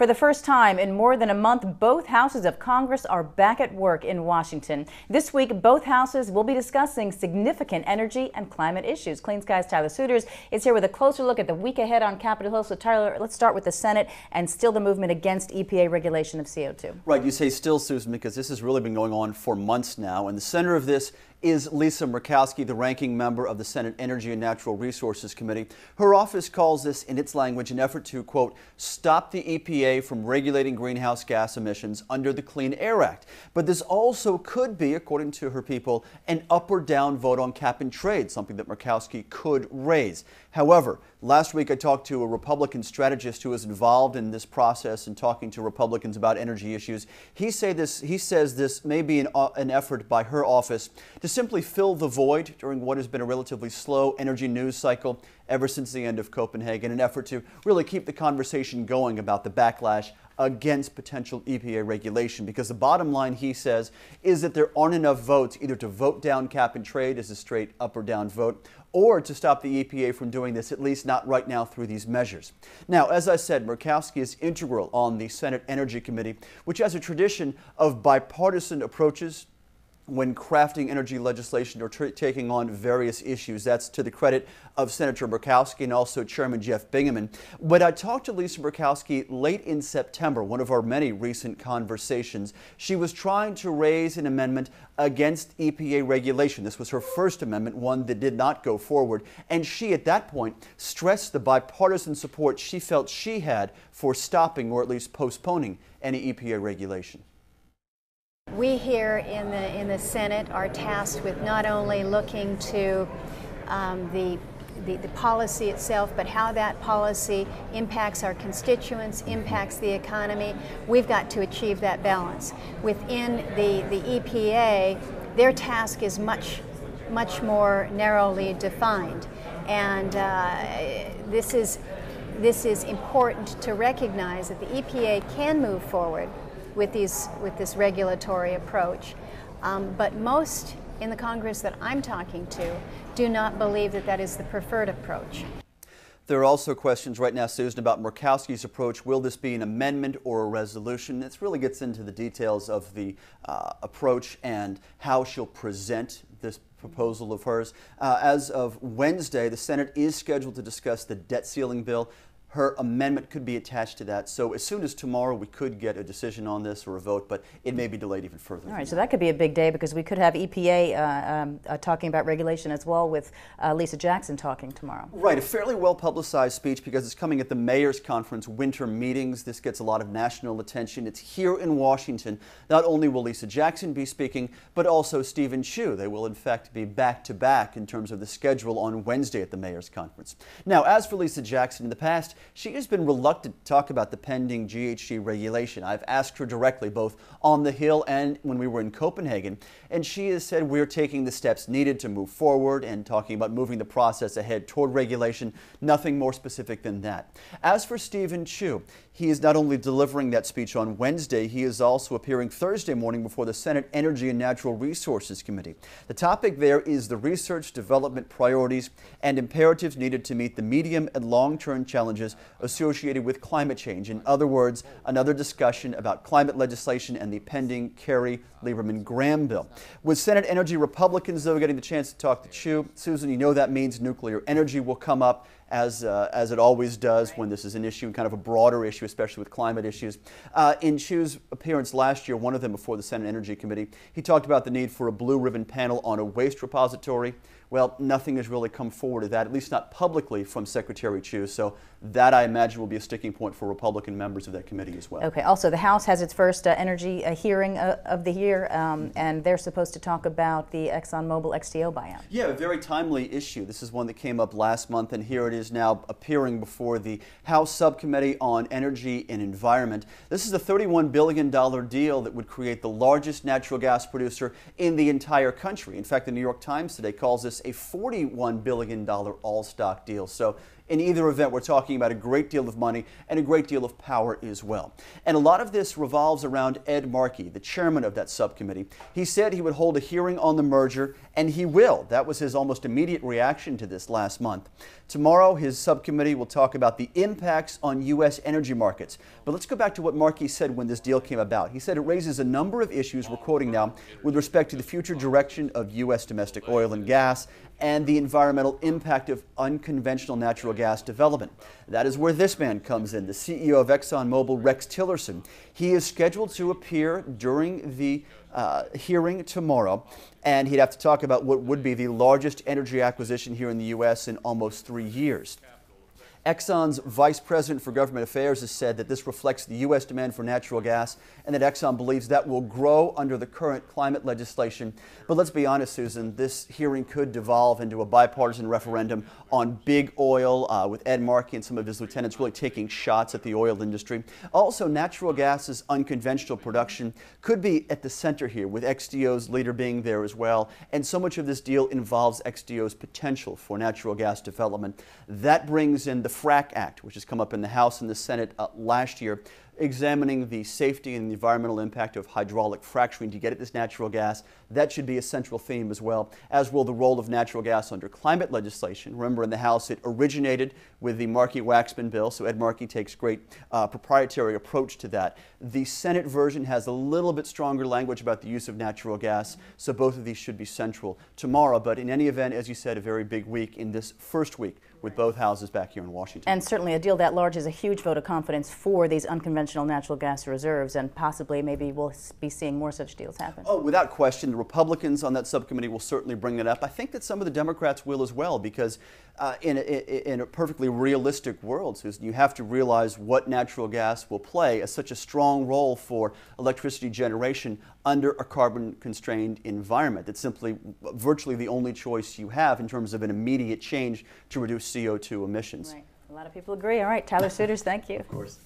For the first time in more than a month, both houses of Congress are back at work in Washington. This week, both houses will be discussing significant energy and climate issues. Clean Skies' Tyler Suiters is here with a closer look at the week ahead on Capitol Hill. So, Tyler, let's start with the Senate and still the movement against EPA regulation of CO2. Right, you say still, Susan, because this has really been going on for months now. And the center of this is Lisa Murkowski, the ranking member of the Senate Energy and Natural Resources Committee. Her office calls this, in its language, an effort to, quote, stop the EPA from regulating greenhouse gas emissions under the Clean Air Act. But this also could be, according to her people, an up or down vote on cap and trade, something that Murkowski could raise. However, last week I talked to a Republican strategist who was involved in this process and talking to Republicans about energy issues. He says this may be an effort by her office to simply fill the void during what has been a relatively slow energy news cycle ever since the end of Copenhagen, an effort to really keep the conversation going about the backlash against potential EPA regulation, because the bottom line, he says, is that there aren't enough votes either to vote down cap and trade as a straight up or down vote, or to stop the EPA from doing this, at least not right now through these measures. Now, as I said, Murkowski is integral on the Senate Energy Committee, which has a tradition of bipartisan approaches when crafting energy legislation or taking on various issues. That's to the credit of Senator Murkowski and also Chairman Jeff Bingaman. When I talked to Lisa Murkowski late in September, one of our many recent conversations, she was trying to raise an amendment against EPA regulation. This was her first amendment, one that did not go forward. And she, at that point, stressed the bipartisan support she felt she had for stopping or at least postponing any EPA regulation. We here in the Senate are tasked with not only looking to the policy itself, but how that policy impacts our constituents, impacts the economy. We've got to achieve that balance. Within the EPA, their task is much more narrowly defined, and this is important to recognize that the EPA can move forward with this regulatory approach, but most in the Congress that I'm talking to do not believe that that is the preferred approach. There are also questions right now, Susan, about Murkowski's approach. Will this be an amendment or a resolution? This really gets into the details of the approach and how she'll present this proposal of hers. As of Wednesday, the Senate is scheduled to discuss the debt ceiling bill. Her amendment could be attached to that. So as soon as tomorrow, we could get a decision on this or a vote, but it may be delayed even further. All right, so that could be a big day because we could have EPA talking about regulation as well, with Lisa Jackson talking tomorrow. Right, a fairly well-publicized speech because it's coming at the Mayor's Conference winter meetings. This gets a lot of national attention. It's here in Washington. Not only will Lisa Jackson be speaking, but also Stephen Chu. They will, in fact, be back-to-back in terms of the schedule on Wednesday at the Mayor's Conference. Now, as for Lisa Jackson, in the past, she has been reluctant to talk about the pending GHG regulation. I've asked her directly, both on the Hill and when we were in Copenhagen, and she has said we're taking the steps needed to move forward and talking about moving the process ahead toward regulation. Nothing more specific than that. As for Stephen Chu, he is not only delivering that speech on Wednesday, he is also appearing Thursday morning before the Senate Energy and Natural Resources Committee. The topic there is the research development priorities and imperatives needed to meet the medium and long-term challenges associated with climate change. In other words, another discussion about climate legislation and the pending Kerry-Lieberman-Graham bill. With Senate Energy Republicans, though, getting the chance to talk to Chu, Susan, you know that means nuclear energy will come up as it always does when this is an issue, kind of a broader issue, especially with climate issues. In Chu's appearance last year, one of them before the Senate Energy Committee, he talked about the need for a blue ribbon panel on a waste repository. Well, nothing has really come forward to that, at least not publicly, from Secretary Chu. So that, I imagine, will be a sticking point for Republican members of that committee as well. Okay. Also, the House has its first energy hearing of the year, and they're supposed to talk about the ExxonMobil XTO buyout. Yeah, a very timely issue. This is one that came up last month, and here it is now appearing before the House Subcommittee on Energy and Environment. This is a $31 billion deal that would create the largest natural gas producer in the entire country. In fact, the New York Times today calls this a $41 billion all-stock deal. So In either event, we're talking about a great deal of money and a great deal of power as well. And a lot of this revolves around Ed Markey, the chairman of that subcommittee. He said he would hold a hearing on the merger, and he will. That was his almost immediate reaction to this last month. Tomorrow, his subcommittee will talk about the impacts on U.S. energy markets. But let's go back to what Markey said when this deal came about. He said it raises a number of issues, we're quoting now, with respect to the future direction of U.S. domestic oil and gas and the environmental impact of unconventional natural gas development. That is where this man comes in, the CEO of ExxonMobil, Rex Tillerson. He is scheduled to appear during the hearing tomorrow, and he'd have to talk about what would be the largest energy acquisition here in the U.S. in almost 3 years. Exxon's Vice President for Government Affairs has said that this reflects the U.S. demand for natural gas and that Exxon believes that will grow under the current climate legislation. But let's be honest, Susan, this hearing could devolve into a bipartisan referendum on big oil, with Ed Markey and some of his lieutenants really taking shots at the oil industry. Also, natural gas's unconventional production could be at the center here, with XTO's leader being there as well. And so much of this deal involves XTO's potential for natural gas development. That brings in the FRAC Act, which has come up in the House and the Senate last year, examining the safety and the environmental impact of hydraulic fracturing to get at this natural gas. That should be a central theme as well, as will the role of natural gas under climate legislation. Remember, in the House, it originated with the Markey-Waxman bill, so Ed Markey takes great proprietary approach to that. The Senate version has a little bit stronger language about the use of natural gas, so both of these should be central tomorrow. But in any event, as you said, a very big week in this first week with both houses back here in Washington. And certainly a deal that large is a huge vote of confidence for these unconventional natural gas reserves, and possibly maybe we'll be seeing more such deals happen. Oh, without question, the Republicans on that subcommittee will certainly bring it up. I think that some of the Democrats will as well, because in a perfectly realistic world, Susan, you have to realize what natural gas will play as such a strong role for electricity generation under a carbon-constrained environment. It's simply virtually the only choice you have in terms of an immediate change to reduce CO2 emissions. Right. A lot of people agree. All right, Tyler Suiters, thank you. Of course.